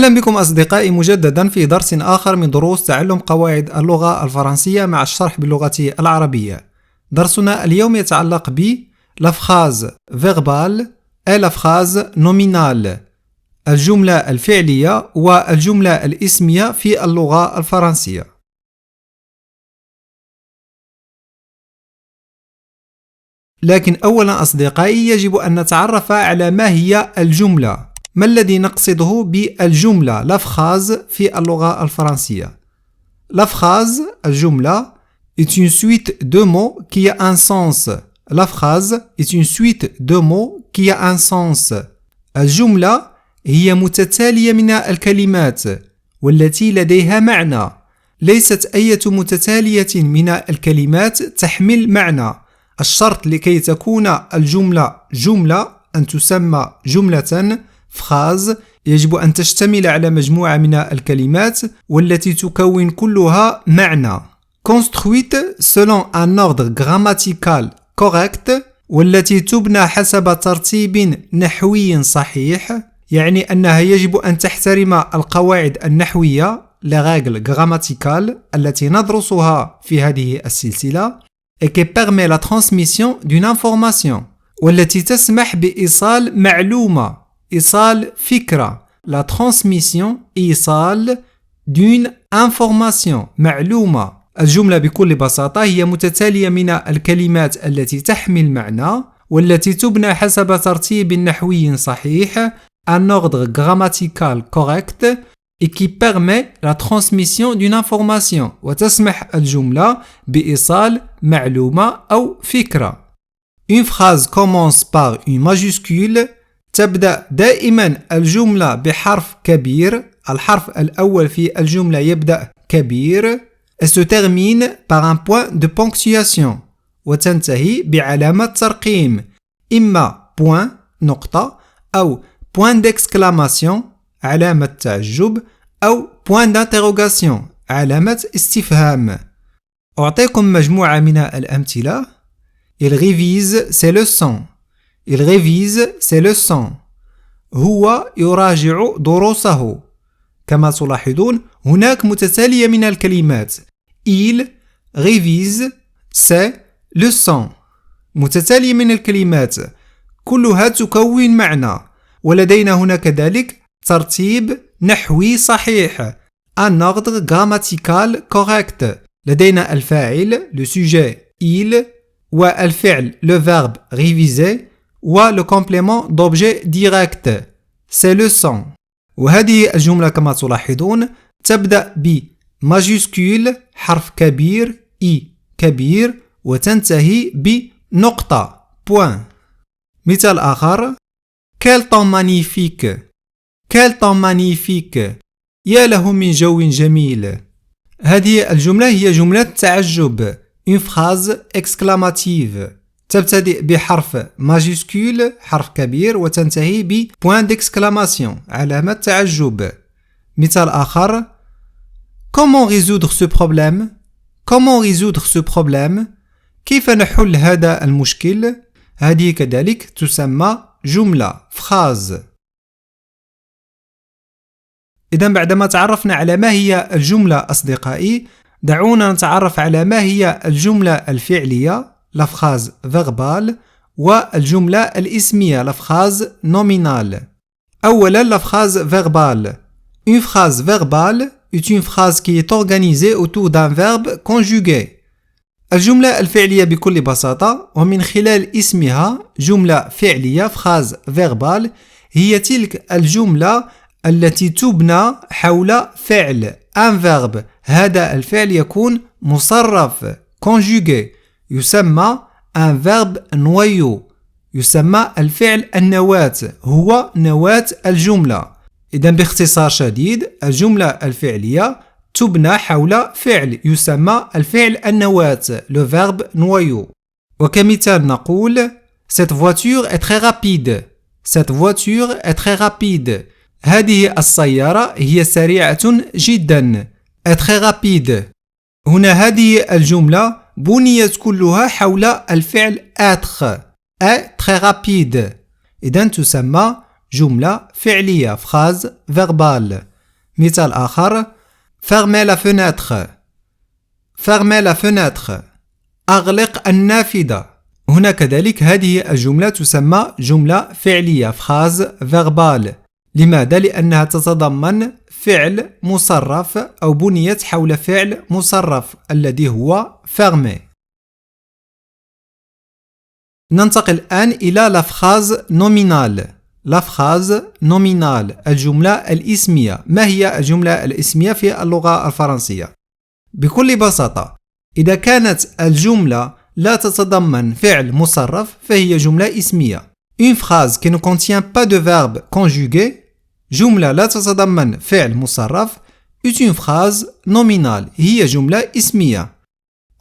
أهلا بكم أصدقائي مجددا في درس آخر من دروس تعلم قواعد اللغة الفرنسية مع الشرح باللغة العربية. درسنا اليوم يتعلق ب la phrase verbale et la phrase nominale، الجملة الفعلية والجملة الاسمية في اللغة الفرنسية. لكن أولا أصدقائي يجب أن نتعرف على ما هي الجملة. ما الذي نقصده بالجملة la phrase في اللغة الفرنسية؟ La phrase الجملة est une suite de mots qui a un sens. La phrase est une suite de mots qui a un sens. الجملة هي متتالية من الكلمات والتي لديها معنى، ليست أي متتالية من الكلمات تحمل معنى. الشرط لكي تكون الجملة جملة أن تسمى جملة phrase، يجب أن تشتمل على مجموعة من الكلمات والتي تكون كلها معنى. construite selon un ordre grammatical correct، والتي تبنى حسب ترتيب نحوي صحيح، يعني أنها يجب أن تحترم القواعد النحوية les règles grammaticales التي ندرسها في هذه السلسلة، et qui permet la transmission d'une information، والتي تسمح بإيصال معلومة، إيصال فكرة. la transmission إيصال d'une information معلومة. الجملة بكل بساطة هي متتالية من الكلمات التي تحمل معنى والتي تبنى حسب ترتيب نحوي صحيح un ordre grammatical correct et qui permet la transmission d'une information، وتسمح الجملة بإيصال معلومة أو فكرة. une phrase commence par une majuscule، تبدأ دائما الجملة بحرف كبير، الحرف الأول في الجملة يبدأ كبير، et se termine par un point de ponctuation، وتنتهي بعلامة ترقيم، إما point نقطة أو point d'exclamation علامة تعجب أو point d'interrogation علامة استفهام. أعطيكم مجموعة من الأمثلة. Il révise ses leçons. Il révise ses leçons. هو يراجع دروسه. كما تلاحظون هناك متتالية من الكلمات. Il révise ses leçons. متتالية من الكلمات كلها تكون معنى، ولدينا هنا كذلك ترتيب نحوي صحيح un ordre grammatical correct. لدينا الفاعل le sujet il، والفعل le verbe réviser، le complément d'objet direct c'est leçon. وهذه الجملة كما تلاحظون تبدأ بماجيسكول حرف كبير I كبير، وتنتهي بنقطة point. مثال آخر quel temps magnifique. quel temps magnifique، يا له من جو جميل. هذه الجملة هي جملة تعجب une phrase exclamative، تبتدئ بحرف ماجيسكول حرف كبير وتنتهي ب point d'exclamation علامة تعجب. مثال آخر comment résoudre ce problème. comment résoudre ce problème، كيف نحل هذا المشكل. هذه كذلك تسمى جملة phrase. إذا بعدما تعرفنا على ما هي الجملة أصدقائي، دعونا نتعرف على ما هي الجملة الفعلية la phrase verbale والجملة الاسمية la phrase nominale. أولا la phrase verbale. une phrase verbale est une phrase qui est organisée autour d'un verbe conjugué. الجملة الفعلية بكل بساطة ومن خلال اسمها جملة فعلية phrase verbale هي تلك الجملة التي تبنى حول فعل un verbe. هذا الفعل يكون مصرف conjugué، يسمى un verbe noyau، يسمى الفعل النواة، هو نواة الجملة. إذا باختصار شديد الجملة الفعلية تبنى حول فعل يسمى الفعل النواة le verbe noyau. وكمثال نقول cette voiture est très rapide. cette voiture est très rapide، هذه السيارة هي سريعة جدا est très rapide. هنا هذه الجملة بنيت كلها حول الفعل être est très rapide، إذن تسمى جملة فعلية phrase verbale. مثال آخر: fermez la fenêtre. fermez la fenêtre. أغلق النافذة. هنا كذلك هذه الجملة تسمى جملة فعلية phrase verbale. لماذا؟ لأنها تتضمن فعل مصرف أو بنيت حول فعل مصرف الذي هو fermer. ننتقل الآن إلى la phrase nominale. la phrase nominale الجملة الإسمية. ما هي الجملة الإسمية في اللغة الفرنسية؟ بكل بساطة إذا كانت الجملة لا تتضمن فعل مصرف فهي جملة اسمية. Une phrase qui ne contient pas de verbe conjugué جملة لا تتضمن فعل مصرف est une phrase nominale هي جملة اسمية.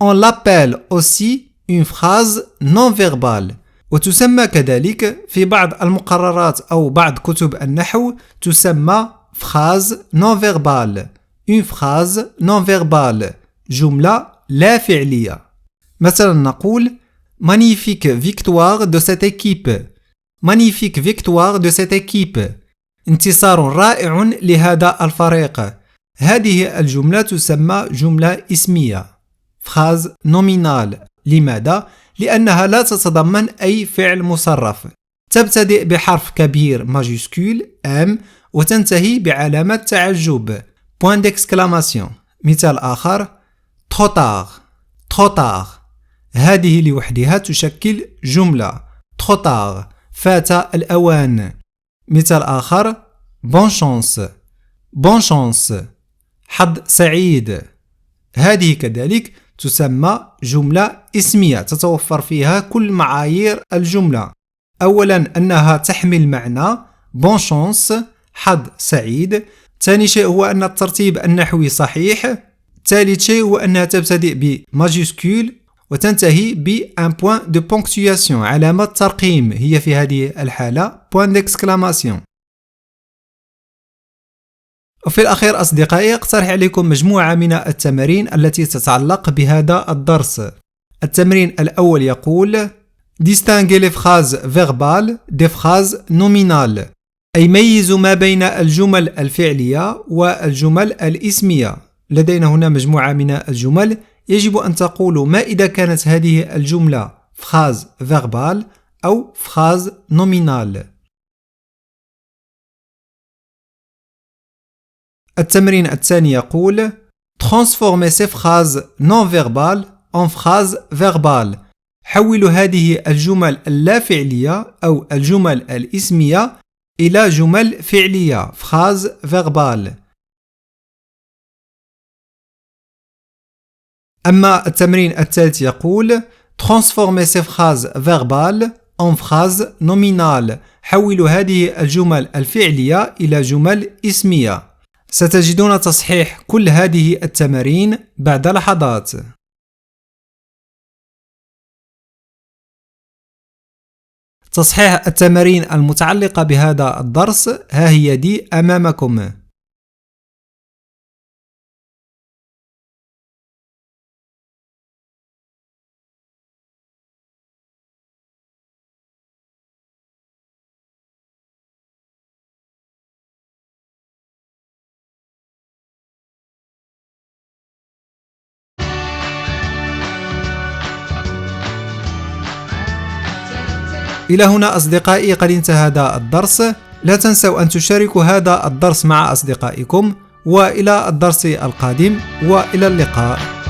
On l'appelle aussi une phrase non verbale وتسمى كذلك في بعض المقررات أو بعض كتب النحو تسمى phrase non verbale. Une phrase non verbale جملة لا فعلية. مثلا نقول magnifique victoire de cette équipe. magnifique victoire de cette équipe انتصار رائع لهذا الفريق. هذه الجملة تسمى جملة اسمية phrase nominale. لماذا؟ لأنها لا تتضمن أي فعل مصرف. تبتدئ بحرف كبير ماجيسكول M وتنتهي بعلامة تعجب point d'exclamation. مثال آخر trop tard. trop tard هذه لوحدها تشكل جملة trop tard فات الأوان. مثال آخر bonne chance. bonne chance حظ سعيد. هذه كذلك تسمى جملة اسمية تتوفر فيها كل معايير الجملة. أولا أنها تحمل معنى bonne chance حظ سعيد. ثاني شيء هو أن الترتيب النحوي صحيح. ثالث شيء هو أنها تبتدئ بماجيسكول وتنتهي بان point de ponctuation علامة ترقيم هي في هذه الحالة point d'exclamation. وفي الأخير أصدقائي أقترح عليكم مجموعة من التمارين التي تتعلق بهذا الدرس. التمرين الأول يقول distinguer les phrases verbales des phrases nominales أي ميزوا ما بين الجمل الفعلية والجمل الإسمية. لدينا هنا مجموعة من الجمل يجب أن تقولوا ما إذا كانت هذه الجملة phrase verbale أو phrase nominale. التمرين الثاني يقول transformer ces phrases non verbales en phrases verbales حولوا هذه الجمل اللا فعلية أو الجمل الإسمية إلى جمل فعلية phrase verbale. أما التمرين الثالث يقول transformer ces phrases verbales en phrases nominales حولوا هذه الجمل الفعلية إلى جمل اسمية. ستجدون تصحيح كل هذه التمارين بعد لحظات. تصحيح التمارين المتعلقة بهذا الدرس ها هي دي أمامكم. إلى هنا أصدقائي قد انتهى هذا الدرس. لا تنسوا أن تشاركوا هذا الدرس مع أصدقائكم. وإلى الدرس القادم وإلى اللقاء.